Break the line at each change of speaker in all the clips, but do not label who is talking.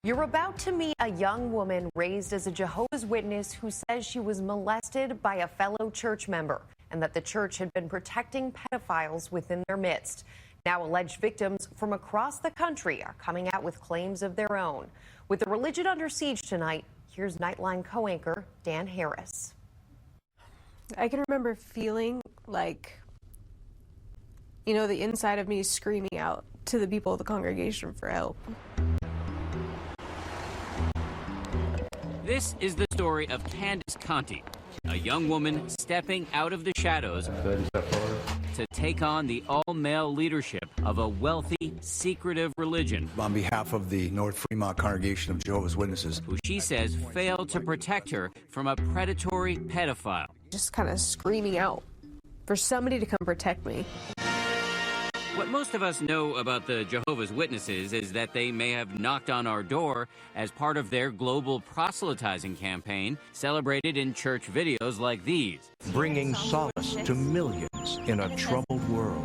You're about to meet a young woman raised as a Jehovah's Witness who says she was molested by a fellow church member and that the church had been protecting pedophiles within their midst. Now alleged victims from across the country are coming out with claims of their own. With the religion under siege tonight, here's Nightline co-anchor Dan Harris.
I can remember feeling like, the inside of me screaming out to the people of the congregation for help.
This is the story of Candice Conti, a young woman stepping out of the shadows to take on the all-male leadership of a wealthy, secretive religion.
On behalf of the North Fremont Congregation of Jehovah's Witnesses,
who she says failed to protect her from a predatory pedophile.
Just kind of screaming out for somebody to come protect me.
What most of us know about the Jehovah's Witnesses is that they may have knocked on our door as part of their global proselytizing campaign, celebrated in church videos like these.
Bringing solace to millions in a troubled world.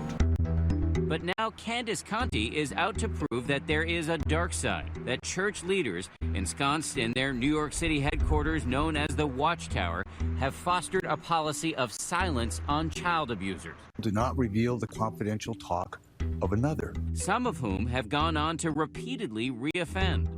But now Candice Conti is out to prove that there is a dark side, that church leaders, ensconced in their New York City headquarters known as the Watchtower, have fostered a policy of silence on child abusers.
Do not reveal the confidential talk of another.
Some of whom have gone on to repeatedly reoffend.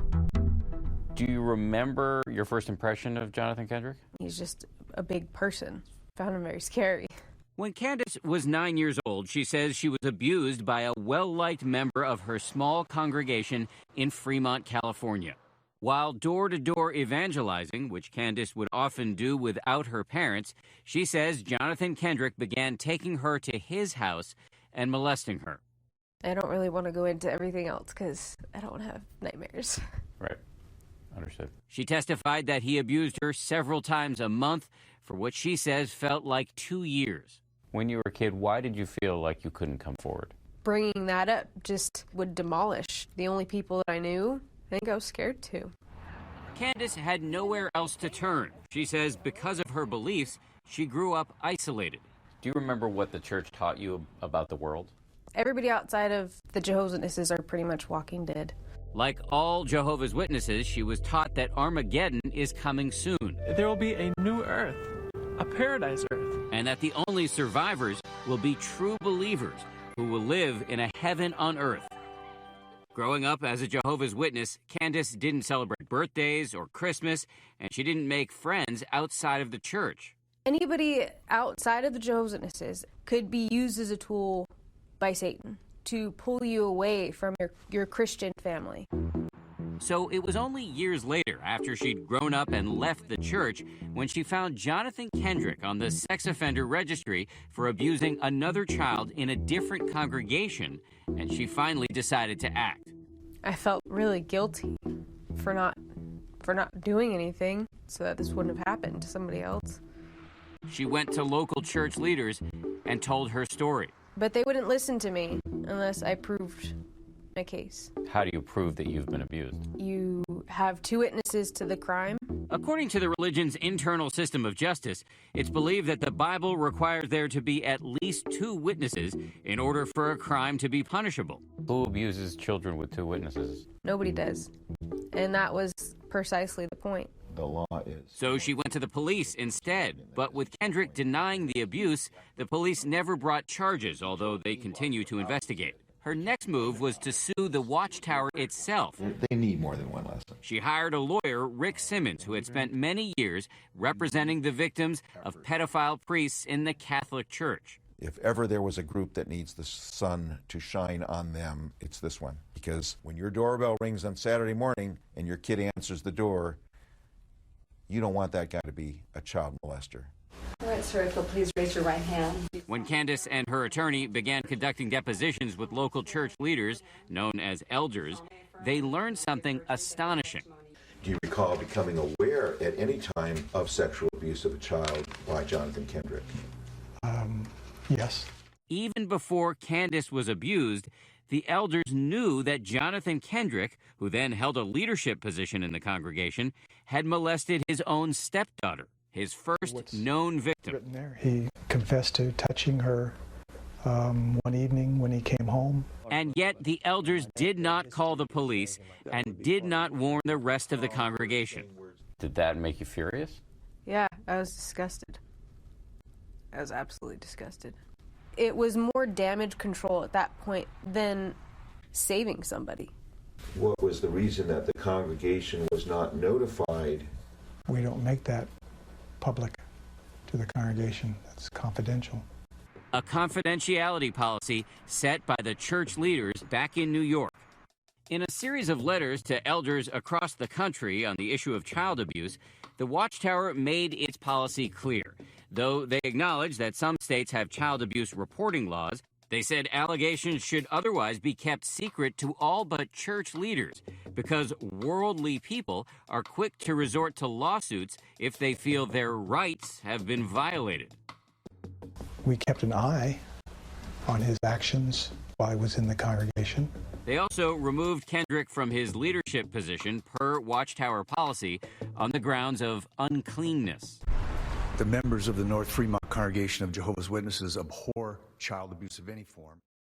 Do you remember your first impression of Jonathan Kendrick?
He's just a big person. Found him very scary.
When Candice was 9 years old, she says she was abused by a well-liked member of her small congregation in Fremont, California. While door-to-door evangelizing, which Candice would often do without her parents, she says Jonathan Kendrick began taking her to his house and molesting her.
I don't really want to go into everything else because I don't want to have nightmares.
Right. Understood.
She testified that he abused her several times a month for what she says felt like 2 years.
When you were a kid, why did you feel like you couldn't come forward?
Bringing that up just would demolish the only people that I knew. I think I was scared too.
Candice had nowhere else to turn. She says because of her beliefs, she grew up isolated.
Do you remember what the church taught you about the world?
Everybody outside of the Jehovah's Witnesses are pretty much walking dead.
Like all Jehovah's Witnesses, she was taught that Armageddon is coming soon.
There will be a new earth, a paradise earth.
And that the only survivors will be true believers who will live in a heaven on earth. Growing up as a Jehovah's Witness, Candice didn't celebrate birthdays or Christmas, and she didn't make friends outside of the church.
Anybody outside of the Jehovah's Witnesses could be used as a tool by Satan to pull you away from your Christian family.
So it was only years later, after she'd grown up and left the church, when she found Jonathan Kendrick on the sex offender registry for abusing another child in a different congregation, and she finally decided to act.
I felt really guilty for not doing anything so that this wouldn't have happened to somebody else.
She went to local church leaders and told her story.
But they wouldn't listen to me unless I proved my case.
How do you prove that you've been abused?
You have 2 witnesses to the crime.
According to the religion's internal system of justice, it's believed that the Bible requires there to be at least 2 witnesses in order for a crime to be punishable.
Who abuses children with 2 witnesses?
Nobody does. And that was precisely the point.
The law is.
So she went to the police instead. But with Kendrick denying the abuse, the police never brought charges, although they continue to investigate. Her next move was to sue the Watchtower itself.
They need more than one lesson.
She hired a lawyer, Rick Simmons, who had spent many years representing the victims of pedophile priests in the Catholic Church.
If ever there was a group that needs the sun to shine on them, it's this one. Because when your doorbell rings on Saturday morning and your kid answers the door, you don't want that guy to be a child molester.
All right, sir, if you'll please raise your right hand.
When Candice and her attorney began conducting depositions with local church leaders, known as elders, they learned something astonishing.
Do you recall becoming aware at any time of sexual abuse of a child by Jonathan Kendrick?
Yes.
Even before Candice was abused, the elders knew that Jonathan Kendrick, who then held a leadership position in the congregation, had molested his own stepdaughter, his first known victim.
He confessed to touching her
one evening when he came home.
And yet the elders did not call the police and did not warn the rest of the congregation.
Did that make you furious?
Yeah, I was disgusted. I was absolutely disgusted. It was more damage control at that point than saving somebody.
What was the reason that the congregation was not notified?
We don't make that public to the congregation. That's confidential.
A confidentiality policy set by the church leaders back in New York. In a series of letters to elders across the country on the issue of child abuse, the Watchtower made its policy clear. Though they acknowledge that some states have child abuse reporting laws, they said allegations should otherwise be kept secret to all but church leaders because worldly people are quick to resort to lawsuits if they feel their rights have been violated.
We kept an eye on his actions while he was in the congregation.
They also removed Kendrick from his leadership position per Watchtower policy on the grounds of uncleanness.
The members of the North Fremont Congregation of Jehovah's Witnesses abhor child abuse of any form.